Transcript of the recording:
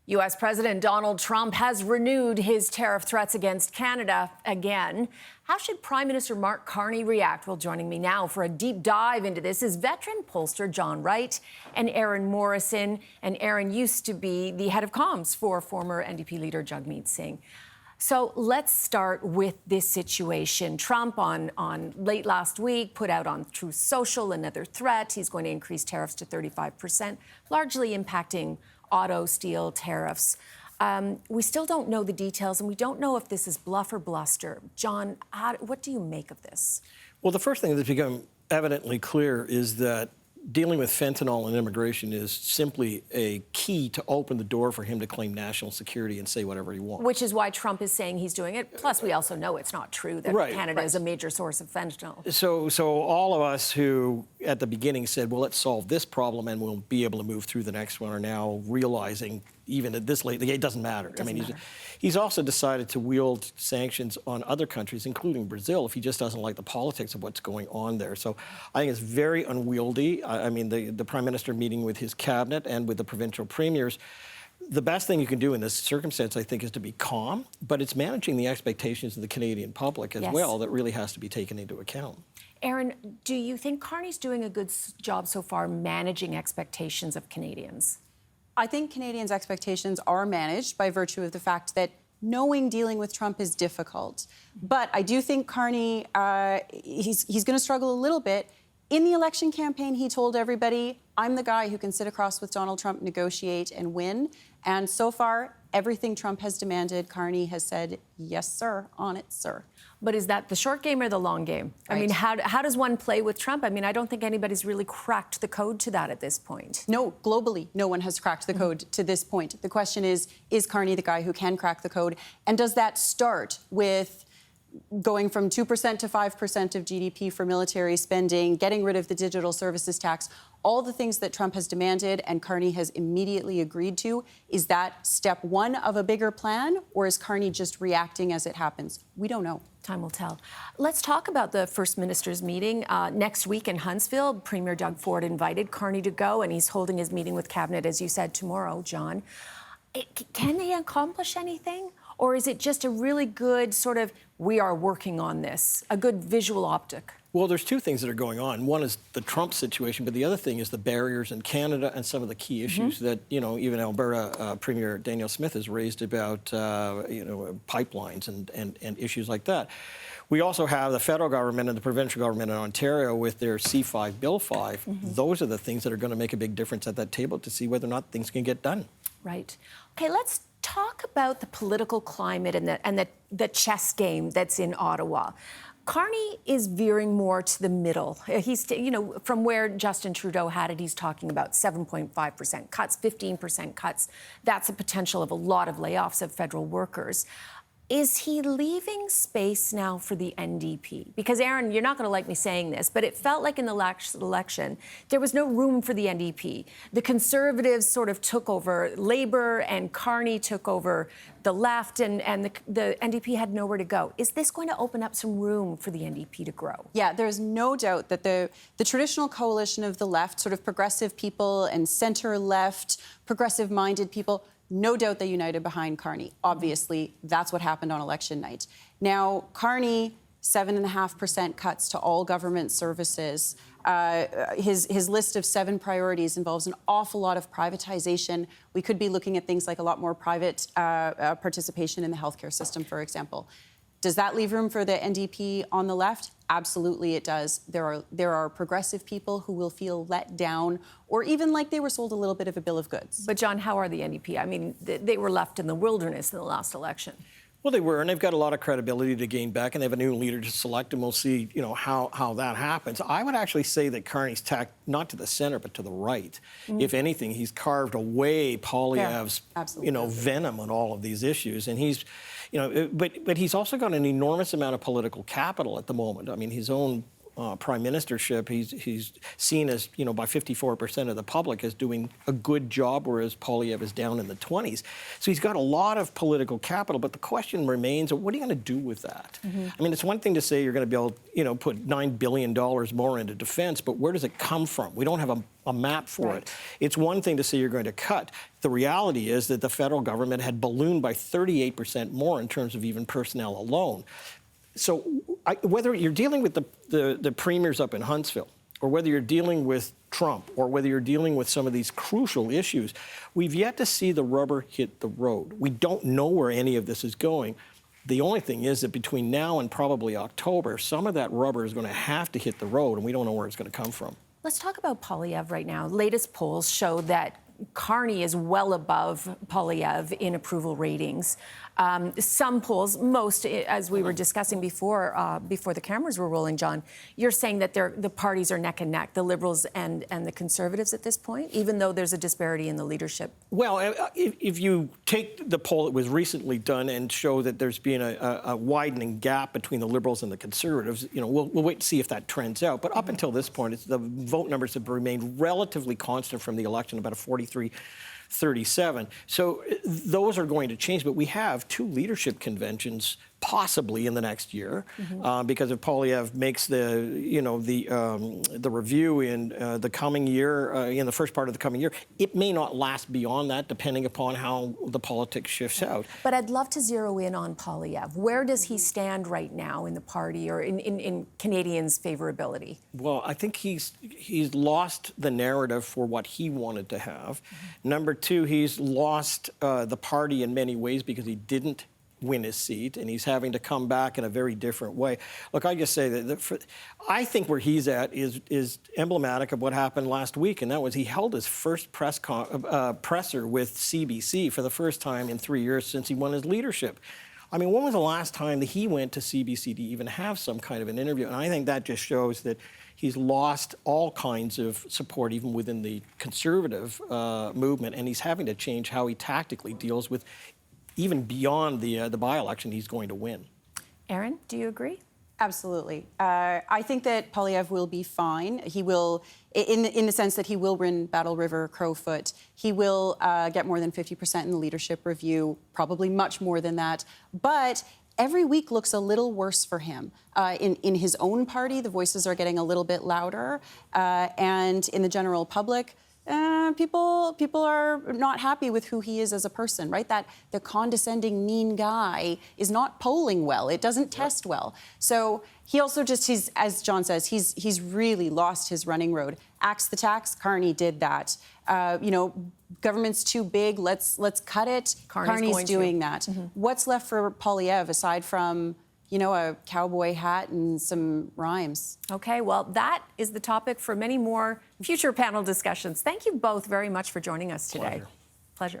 U.S. President Donald Trump has renewed his tariff threats against Canada again. How should Prime Minister Mark Carney react? Well, joining me now for a deep dive into this is veteran pollster John Wright and Erin Morrison. And Erin used to be the head of comms for former NDP leader Jagmeet Singh. So let's start with this situation. Trump on late last week put out on Truth Social another threat. He's going to increase tariffs to 35%, largely impacting auto, steel, tariffs. We still don't know the details, and we don't know if this is bluff or bluster. John, what do you make of this? Well, the first thing that's become evidently clear is that dealing with fentanyl and immigration is simply a key to open the door for him to claim national security and say whatever he wants. Which is why Trump is saying he's doing it. Plus, we also know it's not true that Canada is a major source of fentanyl. So all of us who at the beginning said, well, let's solve this problem and we'll be able to move through the next one, are now realizing, even at this late, it doesn't matter. He's also decided to wield sanctions on other countries, including Brazil, if he just doesn't like the politics of what's going on there. So I think it's very unwieldy. The Prime Minister meeting with his cabinet and with the provincial premiers, the best thing you can do in this circumstance, I think, is to be calm, but it's managing the expectations of the Canadian public as well that really has to be taken into account. Erin, do you think Carney's doing a good job so far managing expectations of Canadians? I think Canadians' expectations are managed by virtue of the fact that knowing dealing with Trump is difficult. But I do think Carney, he's going to struggle a little bit. In the election campaign, he told everybody, I'm the guy who can sit across with Donald Trump, negotiate and win. And so far, everything Trump has demanded, Carney has said, yes, sir, on it, sir. But is that the short game or the long game? Right. I mean, how does one play with Trump? I mean, I don't think anybody's really cracked the code to that at this point. No, globally, no one has cracked the code to this point. The question is Carney the guy who can crack the code? And does that start with going from 2% to 5% of GDP for military spending, getting rid of the digital services tax, all the things that Trump has demanded and Carney has immediately agreed to? Is that step one of a bigger plan, or is Carney just reacting as it happens? We don't know. Time will tell. Let's talk about the First Minister's meeting next week in Huntsville. Premier Doug Ford invited Carney to go, and he's holding his meeting with Cabinet, as you said, tomorrow, John. Can they accomplish anything? Or is it just a really good sort of, we are working on this, a good visual optic? Well, there's two things that are going on. One is the Trump situation, but the other thing is the barriers in Canada and some of the key issues that, even Alberta Premier Danielle Smith has raised about, pipelines and issues like that. We also have the federal government and the provincial government in Ontario with their C5, Bill 5. Those are the things that are going to make a big difference at that table to see whether or not things can get done. Right. Okay, let's talk about the political climate and the chess game that's in Ottawa. Carney is veering more to the middle. He's, from where Justin Trudeau had it, he's talking about 7.5% cuts, 15% cuts. That's a potential of a lot of layoffs of federal workers. Is he leaving space now for the NDP? Because, Erin, you're not going to like me saying this, but it felt like in the last election, there was no room for the NDP. The Conservatives sort of took over Labour, and Carney took over the left, and the NDP had nowhere to go. Is this going to open up some room for the NDP to grow? Yeah, there's no doubt that the traditional coalition of the left, sort of progressive people and centre-left, progressive-minded people, no doubt they united behind Carney. Obviously, that's what happened on election night. Now, Carney, 7.5% cuts to all government services. His list of 7 priorities involves an awful lot of privatization. We could be looking at things like a lot more private participation in the healthcare system, for example. Does that leave room for the NDP on the left? Absolutely it does. There are progressive people who will feel let down or even like they were sold a little bit of a bill of goods. But, John, how are the NDP? I mean, they were left in the wilderness in the last election. Well, they were, and they've got a lot of credibility to gain back, and they have a new leader to select, and we'll see, how that happens. I would actually say that Carney's tacked not to the center, but to the right. If anything, he's carved away Polievre's, venom on all of these issues, and he's, but he's also got an enormous amount of political capital at the moment. I mean, his own prime ministership, he's seen as, by 54% of the public as doing a good job, whereas Polievre is down in the 20s. So he's got a lot of political capital, but the question remains, what are you going to do with that? I mean, it's one thing to say you're going to be able, put $9 billion more into defense, but where does it come from? We don't have a map for it. It's one thing to say you're going to cut. The reality is that the federal government had ballooned by 38% more in terms of even personnel alone. So whether you're dealing with the premiers up in Huntsville, or whether you're dealing with Trump, or whether you're dealing with some of these crucial issues, we've yet to see the rubber hit the road. We don't know where any of this is going. The only thing is that between now and probably October, some of that rubber is going to have to hit the road, and we don't know where it's going to come from. Let's talk about Polievre right now. Latest polls show that Carney is well above Polievre in approval ratings. Some polls, most, as we were discussing before the cameras were rolling, John, you're saying that the parties are neck and neck, the Liberals and the Conservatives at this point, even though there's a disparity in the leadership. Well, if you take the poll that was recently done and show that there's been a widening gap between the Liberals and the Conservatives, we'll wait to see if that trends out. But up until this point, the vote numbers have remained relatively constant from the election, about a 43-37. So those are going to change, but we have two leadership conventions possibly in the next year, because if Polievre makes the review in the coming year, in the first part of the coming year, it may not last beyond that, depending upon how the politics shifts out. But I'd love to zero in on Polievre. Where does he stand right now in the party or in Canadians' favorability? Well, I think he's lost the narrative for what he wanted to have. Number two, he's lost the party in many ways because he didn't win his seat, and he's having to come back in a very different way. Look, I just say that I think where he's at is emblematic of what happened last week, and that was he held his first presser with CBC for the first time in 3 years since he won his leadership. I mean, when was the last time that he went to CBC to even have some kind of an interview? And I think that just shows that he's lost all kinds of support, even within the Conservative movement, and he's having to change how he tactically deals with even beyond the by-election he's going to win. Erin, do you agree? Absolutely. I think that Polievre will be fine. He will, in the sense that he will win Battle River, Crowfoot. He will get more than 50% in the leadership review, probably much more than that. But every week looks a little worse for him. In his own party, the voices are getting a little bit louder. And in the general public, people are not happy with who he is as a person, right? That the condescending, mean guy is not polling well. It doesn't test well. So he also he's, as John says, he's really lost his running road. Axe the tax, Carney did that. Government's too big, let's cut it. Carney's doing that. What's left for Polievre aside from a cowboy hat and some rhymes? Okay, well, that is the topic for many more future panel discussions. Thank you both very much for joining us today. Pleasure. Pleasure.